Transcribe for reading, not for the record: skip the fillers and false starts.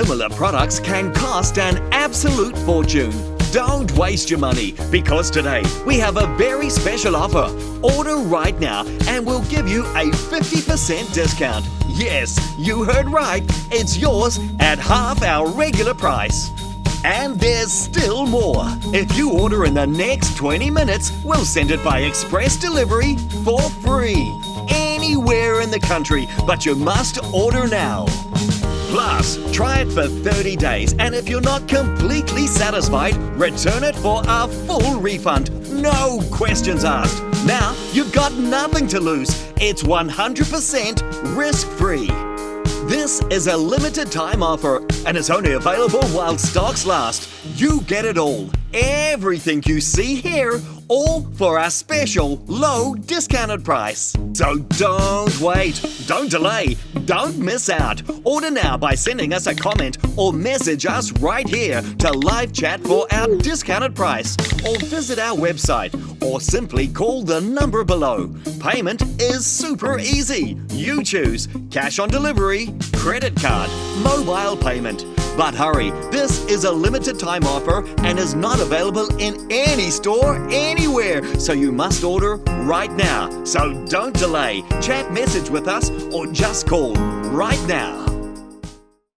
Similar products can cost an absolute fortune. Don't waste your money, because today we have a very special offer. Order right now and we'll give you a 50% discount. Yes, you heard right. It's yours at half our regular price. And there's still more. If you order in the next 20 minutes, we'll send it by express delivery for free. Anywhere in the country, but you must order now. Plus, try it for 30 days, and if you're not completely satisfied, return it for a full refund. No questions asked. Now, you've got nothing to lose. It's 100% risk-free. This is a limited time offer, and it's only available while stocks last. You get it all. Everything you see here, all for our special low discounted price. So don't wait, don't delay, don't miss out. Order now by sending us a comment or message us right here to live chat for our discounted price, or visit our website, or simply call the number below. Payment is super easy. You choose cash on delivery, credit card, mobile payment. But hurry, this is a limited time offer and is not available in any store anywhere, so you must order right now. So don't delay, chat message with us or just call right now.